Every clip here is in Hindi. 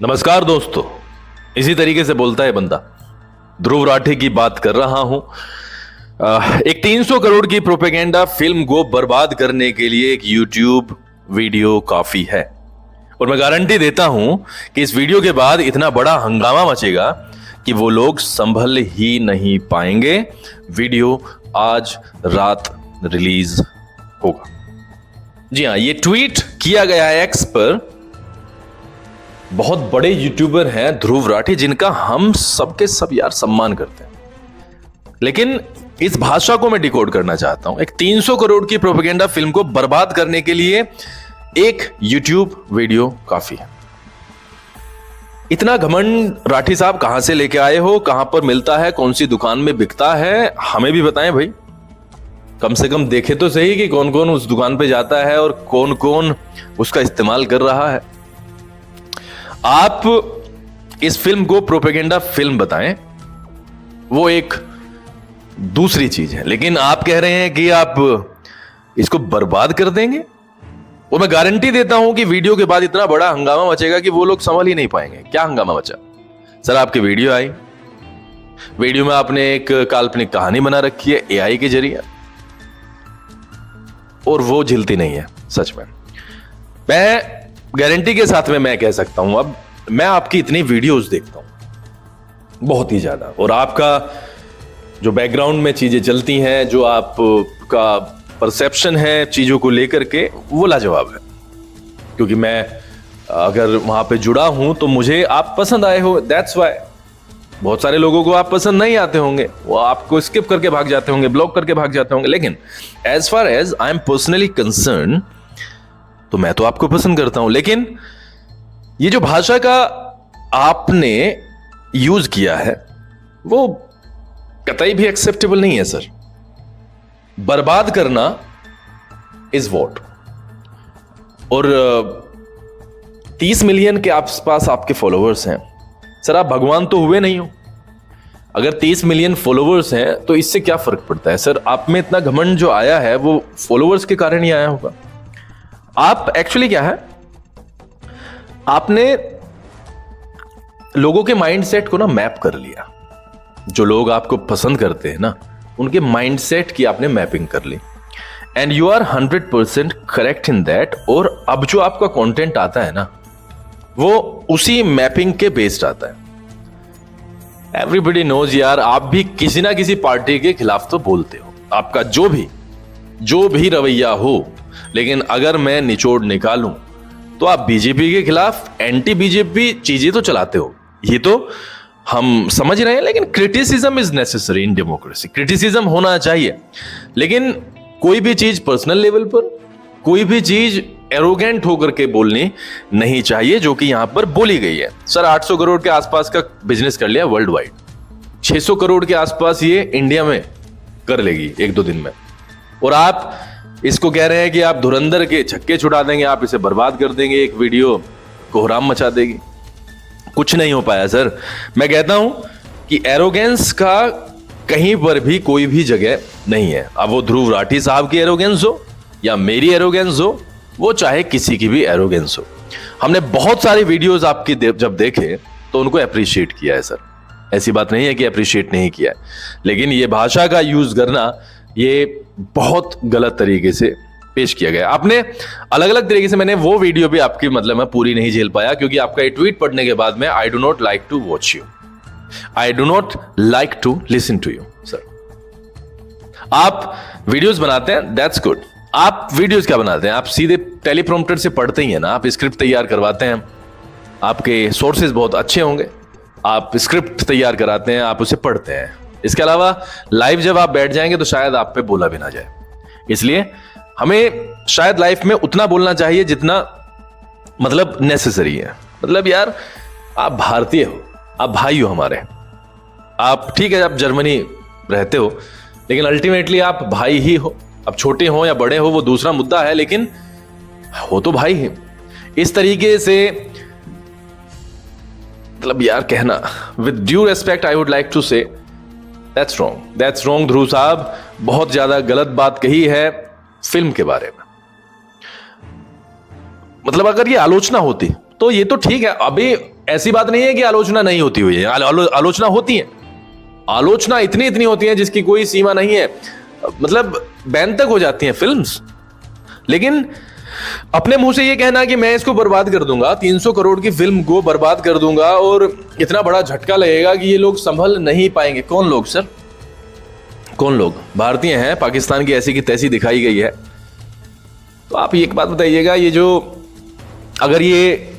नमस्कार दोस्तों, इसी तरीके से बोलता है बंदा। ध्रुव राठी की बात कर रहा हूं। एक 300 करोड़ की प्रोपेगेंडा फिल्म को बर्बाद करने के लिए एक यूट्यूब वीडियो काफी है, और मैं गारंटी देता हूं कि इस वीडियो के बाद इतना बड़ा हंगामा मचेगा कि वो लोग संभल ही नहीं पाएंगे। वीडियो आज रात रिलीज होगा। जी हां, ये ट्वीट किया गया है एक्स पर। बहुत बड़े यूट्यूबर हैं ध्रुव राठी, जिनका हम सबके सब यार सम्मान करते हैं, लेकिन इस भाषा को मैं डिकोड करना चाहता हूं। एक 300 करोड़ की प्रोपेगेंडा फिल्म को बर्बाद करने के लिए एक यूट्यूब वीडियो काफी है। इतना घमंड राठी साहब कहां से लेके आए हो? कहां पर मिलता है? कौन सी दुकान में बिकता है? हमें भी बताएं भाई। कम से कम देखे तो सही कि कौन कौन उस दुकान पे जाता है और कौन कौन उसका इस्तेमाल कर रहा है। आप इस फिल्म को प्रोपेगेंडा फिल्म बताएं, वो एक दूसरी चीज है, लेकिन आप कह रहे हैं कि आप इसको बर्बाद कर देंगे। वो मैं गारंटी देता हूं कि वीडियो के बाद इतना बड़ा हंगामा मचेगा कि वो लोग संभल ही नहीं पाएंगे। क्या हंगामा मचा? सर, आपकी वीडियो आई, वीडियो में आपने एक काल्पनिक कहानी बना रखी है एआई के जरिए, और वो झिलती नहीं है। सच में मैं गारंटी के साथ में मैं कह सकता हूं, अब मैं आपकी इतनी वीडियोस देखता हूं बहुत ही ज्यादा, और आपका जो बैकग्राउंड में चीजें चलती हैं, जो आपका परसेप्शन है चीजों को लेकर के, वो लाजवाब है। क्योंकि मैं अगर वहां पे जुड़ा हूं तो मुझे आप पसंद आए हो, दैट्स व्हाई। बहुत सारे लोगों को आप पसंद नहीं आते होंगे, वो आपको स्किप करके भाग जाते होंगे, ब्लॉक करके भाग जाते होंगे, लेकिन as far as I am personally concern तो मैं तो आपको पसंद करता हूं। लेकिन ये जो भाषा का आपने यूज किया है वो कतई भी एक्सेप्टेबल नहीं है सर। बर्बाद करना इज वॉट। और 30 मिलियन के आसपास आपके फॉलोअर्स हैं सर। आप भगवान तो हुए नहीं हो। अगर 30 मिलियन फॉलोअर्स हैं तो इससे क्या फर्क पड़ता है सर? आप में इतना घमंड जो आया है वो फॉलोअर्स के कारण ही आया होगा। आप एक्चुअली क्या है, आपने लोगों के माइंडसेट को ना मैप कर लिया। जो लोग आपको पसंद करते हैं ना, उनके माइंडसेट की आपने मैपिंग कर ली, and you are 100% correct in that. और अब जो आपका कंटेंट आता है ना, वो उसी मैपिंग के बेस्ड आता है। एवरीबडी नोज यार, आप भी किसी ना किसी पार्टी के खिलाफ तो बोलते हो, आपका जो भी रवैया हो, लेकिन अगर मैं निचोड़ निकालूं तो आप बीजेपी के खिलाफ एंटी बीजेपी चीजें तो चलाते हो, ये तो हम समझ रहे हैं। लेकिन criticism is necessary in democracy. Criticism होना चाहिए, लेकिन कोई भी चीज पर्सनल लेवल पर, कोई भी चीज एरोगेंट होकर के बोलनी नहीं चाहिए, जो कि यहां पर बोली गई है। सर, 800 करोड़ के आसपास का बिजनेस कर लिया वर्ल्ड वाइड, 600 करोड़ के आसपास ये इंडिया में कर लेगी 1-2 दिन में, और आप इसको कह रहे हैं कि आप धुरंधर के छक्के छुड़ा देंगे, आप इसे बर्बाद कर देंगे, एक वीडियो कोहराम मचा देगी। कुछ नहीं हो पाया सर। मैं कहता हूं कि एरोगेंस का कहीं पर भी कोई भी जगह नहीं है। अब वो ध्रुव राठी साहब की एरोगेंस हो या मेरी एरोगेंस हो, वो चाहे किसी की भी एरोगेंस हो, हमने बहुत सारी वीडियोस आपकी जब देखे तो उनको अप्रिशिएट किया है सर। ऐसी बात नहीं है कि अप्रिशिएट नहीं किया है, लेकिन ये भाषा का यूज करना ये बहुत गलत तरीके से पेश किया गया। आपने अलग अलग तरीके से, मैंने वो वीडियो भी आपकी मतलब मैं पूरी नहीं झेल पाया, क्योंकि आपका ये ट्वीट पढ़ने के बाद में I do not like to watch you, I do not like to listen to you. Sir, आप वीडियोस बनाते हैं, दैट्स गुड। आप वीडियोस क्या बनाते हैं? आप सीधे टेलीप्रॉम्प्टर से पढ़ते ही है ना, आप स्क्रिप्ट तैयार करवाते हैं, आपके सोर्सेज बहुत अच्छे होंगे, आप स्क्रिप्ट तैयार कराते हैं, आप उसे पढ़ते हैं। इसके अलावा लाइव जब आप बैठ जाएंगे तो शायद आप पे बोला भी ना जाए, इसलिए हमें शायद लाइफ में उतना बोलना चाहिए जितना मतलब नेसेसरी है। मतलब यार, आप भारतीय हो, आप भाई हो हमारे। आप ठीक है, आप जर्मनी रहते हो, लेकिन अल्टीमेटली आप भाई ही हो। अब छोटे हो या बड़े हो वो दूसरा मुद्दा है, लेकिन हो तो भाई है। इस तरीके से मतलब यार कहना, with due respect I would like to say that's wrong Dhruv साहब। बहुत ज्यादा गलत बात कही है फिल्म के बारे में। मतलब अगर ये आलोचना होती तो ये तो ठीक है, अभी ऐसी बात नहीं है कि आलोचना नहीं होती हुई है, आलोचना होती है, आलोचना इतनी होती है जिसकी कोई सीमा नहीं है, मतलब बैन तक हो जाती हैं फिल्म्स। लेकिन अपने मुंह से ये कहना कि मैं इसको बर्बाद कर दूंगा, 300 करोड़ की फिल्म को बर्बाद कर दूंगा और इतना बड़ा झटका लगेगा कि ये लोग संभल नहीं पाएंगे। कौन लोग सर? कौन लोग? भारतीय हैं, पाकिस्तान की ऐसी की तैसी दिखाई गई है। तो आप एक बात बताइएगा, ये जो अगर ये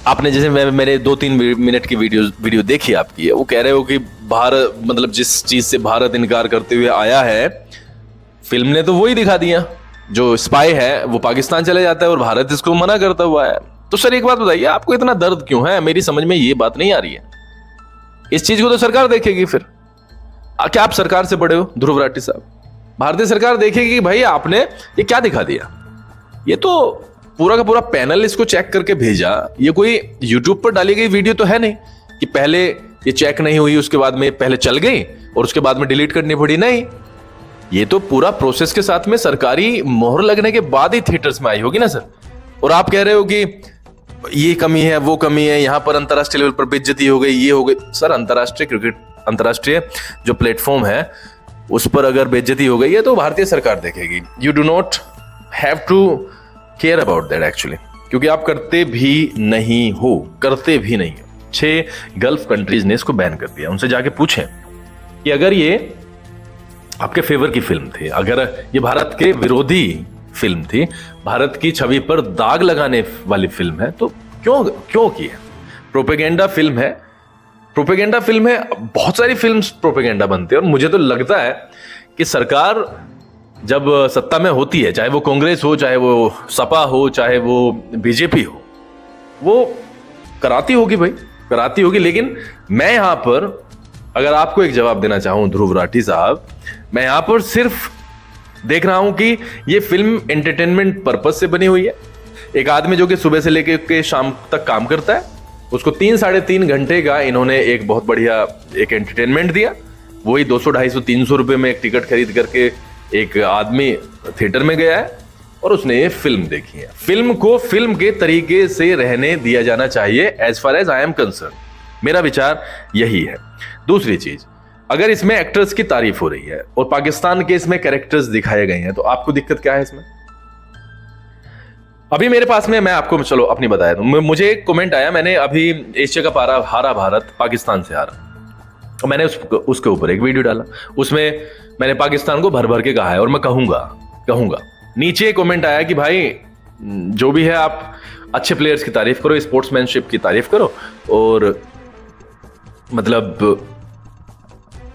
आपने जैसे मैंने 2-3 मिनट की वीडियो देखी आपकी, वो कह रहे हो कि भारत मतलब जिस चीज से भारत इनकार करते हुए आया है, फिल्म ने तो वही दिखा दिया, जो स्पाई है वो पाकिस्तान चले जाता है और भारत इसको मना करता हुआ है। तो सर एक बात बताइए, आपको इतना दर्द क्यों है? मेरी समझ में ये बात नहीं आ रही है। इस चीज को तो सरकार देखेगी फिर। क्या आप सरकार से बड़े हो ध्रुव राठी साहब? भारतीय सरकार देखेगी कि भाई आपने ये क्या दिखा दिया। ये तो पूरा का पूरा पैनल इसको चेक करके भेजा, ये कोई यूट्यूब पर डाली गई वीडियो तो है नहीं कि पहले ये चेक नहीं हुई उसके बाद में पहले चल गई और उसके बाद में डिलीट करनी पड़ी। नहीं, ये तो पूरा प्रोसेस के साथ में सरकारी मोहर लगने के बाद ही थिएटर्स में आई होगी ना सर। और आप कह रहे हो कि ये कमी है, वो कमी है, यहां पर अंतरराष्ट्रीय लेवल पर बेइज्जती हो गई, ये हो गई। सर अंतरराष्ट्रीय क्रिकेट, अंतरराष्ट्रीय जो प्लेटफॉर्म है उस पर अगर बेइज्जती हो गई है तो भारतीय सरकार देखेगी। You do not have to care about that actually, क्योंकि आप करते भी नहीं हो, करते भी नहीं हो। 6 गल्फ कंट्रीज ने इसको बैन कर दिया। उनसे जाके पूछें कि अगर ये आपके फेवर की फिल्म थी, अगर ये भारत के विरोधी फिल्म थी, भारत की छवि पर दाग लगाने वाली फिल्म है, तो क्यों की है? प्रोपेगेंडा फिल्म है, प्रोपेगेंडा फिल्म है। बहुत सारी फिल्म्स प्रोपेगेंडा बनती है और मुझे तो लगता है कि सरकार जब सत्ता में होती है, चाहे वो कांग्रेस हो, चाहे वो सपा हो, चाहे वो बीजेपी हो, वो कराती होगी भाई, कराती होगी। लेकिन मैं यहां पर अगर आपको एक जवाब देना चाहूं ध्रुव राठी साहब, मैं यहां पर सिर्फ देख रहा हूं कि ये फिल्म एंटरटेनमेंट पर्पज से बनी हुई है। एक आदमी जो कि सुबह से लेकर के शाम तक काम करता है, उसको 3-3.5 घंटे का इन्होंने एक बहुत बढ़िया एक एंटरटेनमेंट दिया। वही 200, 250, 300 रुपए में एक टिकट खरीद करके एक आदमी थिएटर में गया है और उसने ये फिल्म देखी है। फिल्म को फिल्म के तरीके से रहने दिया जाना चाहिए, as far as I am concern. मेरा विचार यही है। दूसरी चीज, अगर इसमें एक्टर्स की तारीफ हो रही है और पाकिस्तान के इसमें कैरेक्टर्स दिखाए गए हैं, तो आपको दिक्कत क्या है इसमें? अभी मेरे पास में, मैं आपको चलो अपनी बताया दूं, मुझे एक कमेंट आया, मैंने अभी एशिया का पारा हारा भारत पाकिस्तान से हारा, और मैंने उसके ऊपर एक वीडियो डाला, उसमें मैंने पाकिस्तान को भर भर के कहा है और मैं कहूंगा। नीचे कमेंट आया कि भाई जो भी है आप अच्छे प्लेयर्स की तारीफ करो, स्पोर्ट्समैनशिप की तारीफ करो और मतलब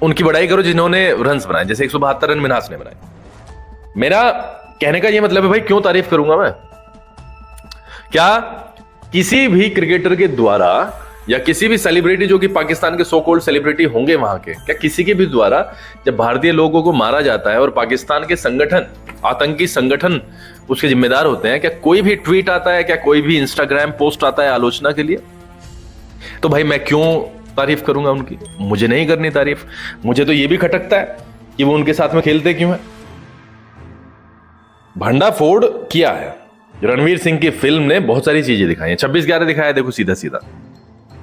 उनकी बड़ाई करो जिन्होंने रन्स बनाए, जैसे 172 रन मिन्हास ने बनाए। मेरा कहने का यह मतलब है भाई, क्यों तारीफ करूंगा मैं? क्या किसी भी क्रिकेटर के द्वारा या किसी भी सेलिब्रिटी जो कि पाकिस्तान के सो कॉल्ड सेलिब्रिटी होंगे वहां के, क्या किसी के भी द्वारा जब भारतीय लोगों को मारा जाता है और पाकिस्तान के संगठन, आतंकी संगठन उसके जिम्मेदार होते हैं, क्या कोई भी ट्वीट आता है, क्या कोई भी इंस्टाग्राम पोस्ट आता है आलोचना के लिए? तो भाई मैं क्यों तारीफ करूंगा उनकी? मुझे नहीं करनी तारीफ। मुझे तो यह भी खटकता है कि वो उनके साथ में खेलते क्यों है। भंडाफोड़ किया है रणवीर सिंह की फिल्म ने, बहुत सारी चीजें दिखाई हैं। 26/11 दिखाया, देखो सीधा सीधा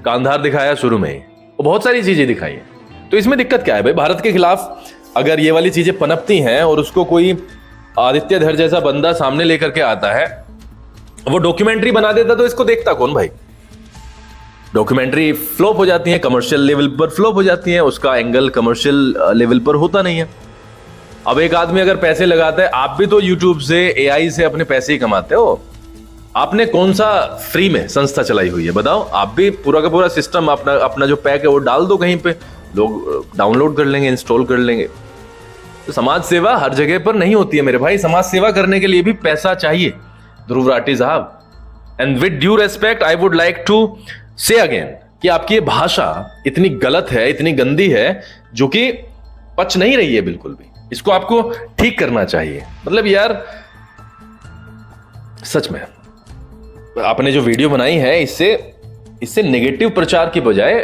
कांधार दिखाया शुरू में ही, और बहुत सारी चीजें दिखाई हैं। तो इसमें दिक्कत क्या है भाई? भारत के खिलाफ अगर ये वाली चीजें पनपती हैं और उसको कोई आदित्य धर जैसा बंदा सामने लेकर के आता है, वो डॉक्यूमेंट्री बना देता, तो इसको देखता कौन भाई? डॉक्यूमेंट्री फ्लॉप हो जाती है, कमर्शियल लेवल पर फ्लॉप हो जाती है, उसका एंगल कमर्शियल लेवल पर होता नहीं है। अब एक आदमी अगर पैसे लगाता है, आप भी तो यूट्यूब से, एआई से अपने पैसे ही कमाते हो। आपने कौन सा फ्री में संस्था चलाई हुई है बताओ? आप भी पूरा का पूरा सिस्टम अपना जो पैक है वो डाल दो कहीं पे, लोग डाउनलोड कर लेंगे, इंस्टॉल कर लेंगे। तो समाज सेवा हर जगह पर नहीं होती है मेरे भाई। समाज सेवा करने के लिए भी पैसा चाहिए ध्रुव राठी साहब। And with due respect I would like to say again कि आपकी ये भाषा इतनी गलत है, इतनी गंदी है, जो कि पच नहीं रही है बिल्कुल भी। इसको आपको ठीक करना चाहिए। मतलब यार सच में आपने जो वीडियो बनाई है, इससे नेगेटिव प्रचार की बजाय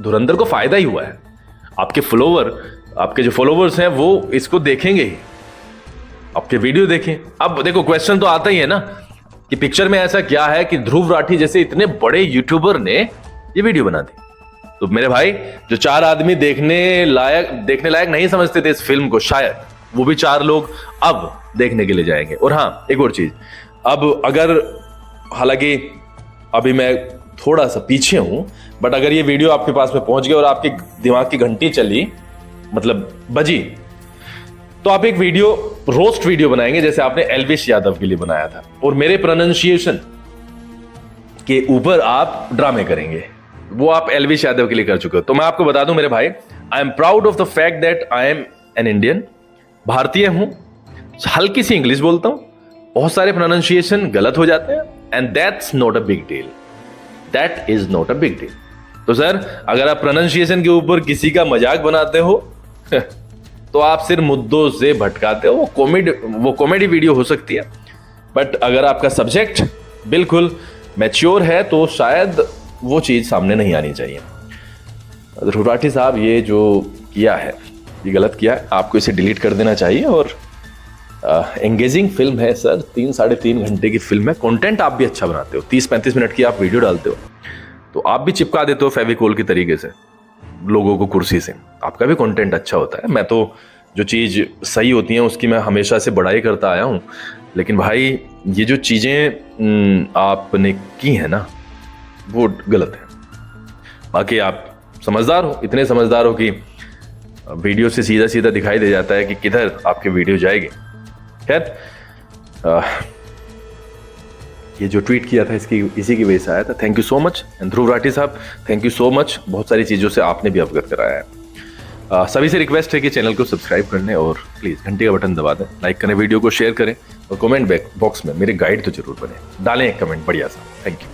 धुरंधर को फायदा ही हुआ है। आपके जो फॉलोवर्स हैं वो इसको देखेंगे ही, आपके वीडियो देखें। अब देखो क्वेश्चन तो आता ही है ना कि पिक्चर में ऐसा क्या है कि ध्रुव राठी जैसे इतने बड़े यूट्यूबर ने ये वीडियो बना दी। तो मेरे भाई, जो 4 आदमी देखने लायक नहीं समझते थे इस फिल्म को, शायद वो भी 4 लोग अब देखने के लिए जाएंगे। और हाँ, एक और चीज, अब अगर, हालांकि अभी मैं थोड़ा सा पीछे हूं, बट अगर ये वीडियो आपके पास में पहुंच गया और आपके दिमाग की घंटी चली, मतलब बजी, तो आप एक वीडियो, रोस्ट वीडियो बनाएंगे जैसे आपने एल्विश यादव के लिए बनाया था, और मेरे प्रोनाउंसिएशन के ऊपर आप ड्रामे करेंगे। वो आप एल्विश यादव के लिए कर चुके हो। तो मैं आपको बता दूं मेरे भाई, I am proud of the fact that I am an Indian, भारतीय हूं, हल्की सी इंग्लिश बोलता हूं, बहुत सारे प्रोनाउंसिएशन गलत हो जाते हैं, and that's not a big deal, that is not a big deal. तो सर, अगर आप प्रोनाउंसिएशन के ऊपर किसी का मजाक बनाते हो तो आप सिर्फ मुद्दों से भटकाते हो। वो कॉमेडी वीडियो हो सकती है, बट अगर आपका सब्जेक्ट बिल्कुल मैच्योर है तो शायद वो चीज सामने नहीं आनी चाहिए। ध्रुव राठी साहब, ये जो किया है ये गलत किया है, आपको इसे डिलीट कर देना चाहिए। और एंगेजिंग फिल्म है सर, 3-3.5 घंटे की फिल्म है, कंटेंट आप भी अच्छा बनाते हो, 30-35 मिनट की आप वीडियो डालते हो, तो आप भी चिपका देते हो फेविकोल की तरीके से लोगों को कुर्सी से, आपका भी कंटेंट अच्छा होता है। मैं तो जो चीज सही होती है उसकी मैं हमेशा से बड़ाई करता आया हूं, लेकिन भाई ये जो चीजें आपने की है ना, वो गलत है। बाकी आप समझदार हो, इतने समझदार हो कि वीडियो से सीधा सीधा दिखाई दे जाता है कि किधर आपके वीडियो जाएगी। खैर, ये जो ट्वीट किया था इसी की वजह से आया था। Thank you so much. And Dhruv Rathee साहब, थैंक यू सो मच, बहुत सारी चीज़ों से आपने भी अवगत कराया है। सभी से रिक्वेस्ट है कि चैनल को सब्सक्राइब कर लें और प्लीज़ घंटी का बटन दबा दें, लाइक करें, वीडियो को शेयर करें और कमेंट बॉक्स में मेरे गाइड तो जरूर बने, डालें एक कमेंट बढ़िया सा। Thank you.